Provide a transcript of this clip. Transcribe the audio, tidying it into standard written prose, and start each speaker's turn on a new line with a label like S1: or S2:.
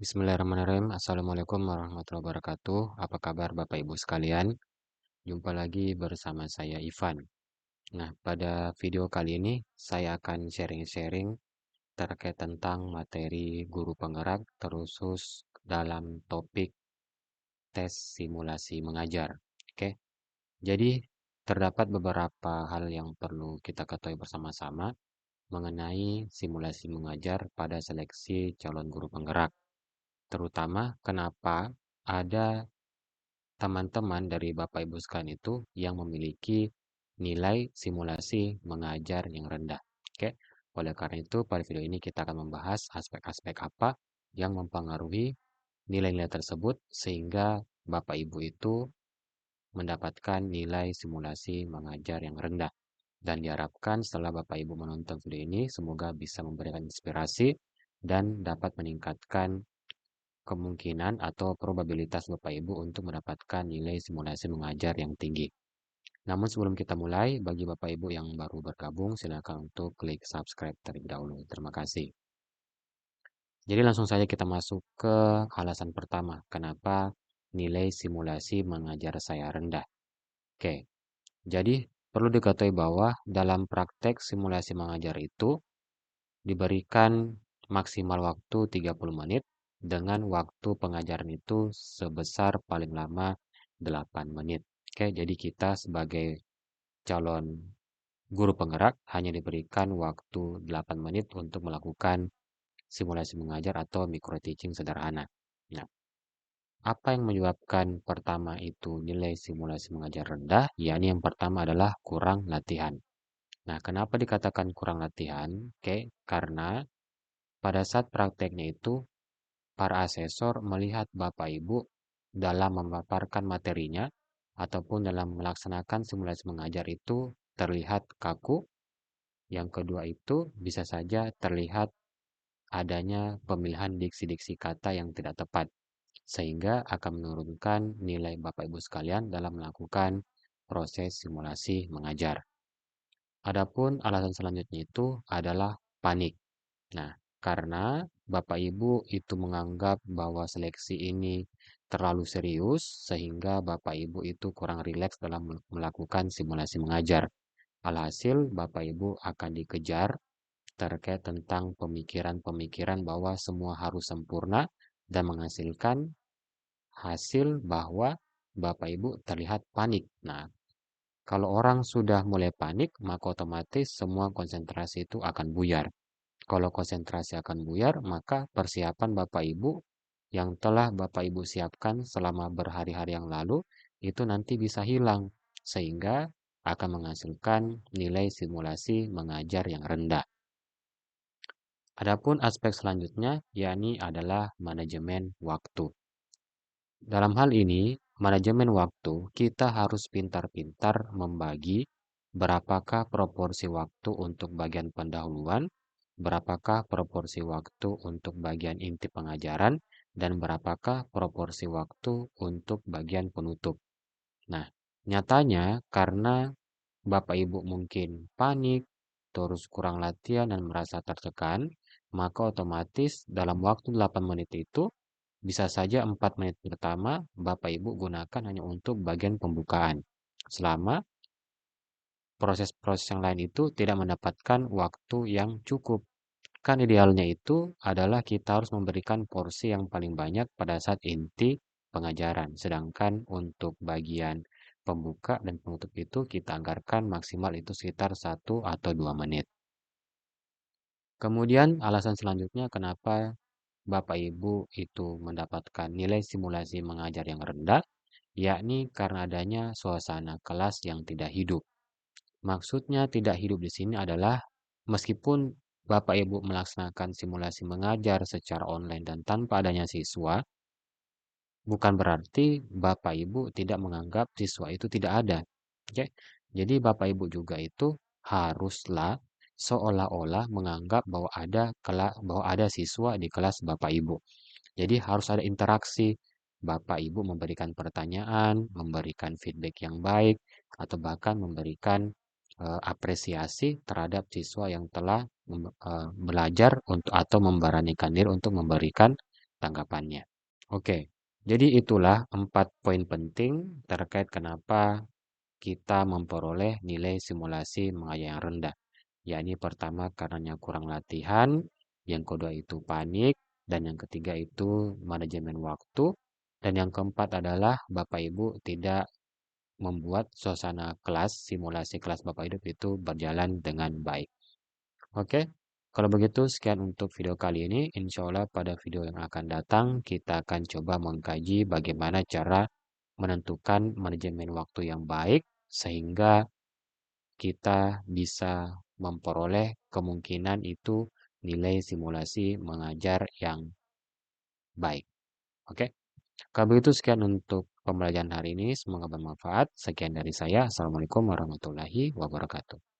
S1: Bismillahirrahmanirrahim. Assalamualaikum warahmatullahi wabarakatuh. Apa kabar Bapak Ibu sekalian? Jumpa lagi bersama saya Ivan. Nah, pada video kali ini saya akan sharing-sharing terkait tentang materi guru penggerak terkhusus dalam topik tes simulasi mengajar. Oke, jadi terdapat beberapa hal yang perlu kita ketahui bersama-sama mengenai simulasi mengajar pada seleksi calon guru penggerak. Terutama kenapa ada teman-teman dari Bapak Ibu sekalian itu yang memiliki nilai simulasi mengajar yang rendah. Oke, oleh karena itu pada video ini kita akan membahas aspek-aspek apa yang mempengaruhi nilai-nilai tersebut sehingga Bapak Ibu itu mendapatkan nilai simulasi mengajar yang rendah. Dan diharapkan setelah Bapak Ibu menonton video ini semoga bisa memberikan inspirasi dan dapat meningkatkan kemungkinan atau probabilitas Bapak Ibu untuk mendapatkan nilai simulasi mengajar yang tinggi. Namun sebelum kita mulai, bagi Bapak Ibu yang baru bergabung, silakan untuk klik subscribe terlebih dahulu. Terima kasih. Jadi langsung saja kita masuk ke alasan pertama, kenapa nilai simulasi mengajar saya rendah. Oke, jadi perlu diketahui bahwa dalam praktek simulasi mengajar itu diberikan maksimal waktu 30 menit dengan waktu pengajaran itu sebesar paling lama 8 menit. Oke, jadi kita sebagai calon guru penggerak hanya diberikan waktu 8 menit untuk melakukan simulasi mengajar atau micro teaching sederhana. Nah, apa yang menyebabkan pertama itu nilai simulasi mengajar rendah? Yakni yang pertama adalah kurang latihan. Nah, kenapa dikatakan kurang latihan? Oke, karena pada saat prakteknya itu, para asesor melihat Bapak Ibu dalam memaparkan materinya ataupun dalam melaksanakan simulasi mengajar itu terlihat kaku. Yang kedua itu bisa saja terlihat adanya pemilihan diksi-diksi kata yang tidak tepat, sehingga akan menurunkan nilai Bapak Ibu sekalian dalam melakukan proses simulasi mengajar. Adapun alasan selanjutnya itu adalah panik. Nah, karena Bapak Ibu itu menganggap bahwa seleksi ini terlalu serius, sehingga Bapak Ibu itu kurang rileks dalam melakukan simulasi mengajar. Alhasil, Bapak Ibu akan dikejar terkait tentang pemikiran-pemikiran bahwa semua harus sempurna dan menghasilkan hasil bahwa Bapak Ibu terlihat panik. Nah, kalau orang sudah mulai panik, maka otomatis semua konsentrasi itu akan buyar. Kalau konsentrasi akan buyar, maka persiapan Bapak Ibu yang telah Bapak Ibu siapkan selama berhari-hari yang lalu, itu nanti bisa hilang, sehingga akan menghasilkan nilai simulasi mengajar yang rendah. Adapun aspek selanjutnya, yakni adalah manajemen waktu. Dalam hal ini, manajemen waktu, kita harus pintar-pintar membagi berapakah proporsi waktu untuk bagian pendahuluan, berapakah proporsi waktu untuk bagian inti pengajaran, dan berapakah proporsi waktu untuk bagian penutup. Nah, nyatanya karena Bapak Ibu mungkin panik, terus kurang latihan dan merasa tertekan, maka otomatis dalam waktu 8 menit itu bisa saja 4 menit pertama Bapak Ibu gunakan hanya untuk bagian pembukaan. Selama proses-proses yang lain itu tidak mendapatkan waktu yang cukup. Kan idealnya itu adalah kita harus memberikan porsi yang paling banyak pada saat inti pengajaran. Sedangkan untuk bagian pembuka dan penutup itu kita anggarkan maksimal itu sekitar 1 atau 2 menit. Kemudian alasan selanjutnya kenapa Bapak Ibu itu mendapatkan nilai simulasi mengajar yang rendah, yakni karena adanya suasana kelas yang tidak hidup. Maksudnya tidak hidup di sini adalah meskipun Bapak Ibu melaksanakan simulasi mengajar secara online dan tanpa adanya siswa, bukan berarti Bapak Ibu tidak menganggap siswa itu tidak ada. Oke. Jadi Bapak Ibu juga itu haruslah seolah-olah menganggap bahwa ada siswa di kelas Bapak Ibu. Jadi harus ada interaksi. Bapak Ibu memberikan pertanyaan, memberikan feedback yang baik, atau bahkan memberikan apresiasi terhadap siswa yang telah belajar untuk atau memberanikan diri untuk memberikan tanggapannya. Oke, jadi itulah 4 poin penting terkait kenapa kita memperoleh nilai simulasi mengajar yang rendah. Yakni pertama karena kurang latihan, yang kedua itu panik, dan yang ketiga itu manajemen waktu, dan yang keempat adalah Bapak Ibu tidak membuat suasana kelas, simulasi kelas Bapak Ibu itu berjalan dengan baik. Oke, kalau begitu sekian untuk video kali ini. Insya Allah pada video yang akan datang kita akan coba mengkaji bagaimana cara menentukan manajemen waktu yang baik sehingga kita bisa memperoleh kemungkinan itu nilai simulasi mengajar yang baik. Oke, kalau begitu sekian untuk pembelajaran hari ini. Semoga bermanfaat. Sekian dari saya. Assalamualaikum warahmatullahi wabarakatuh.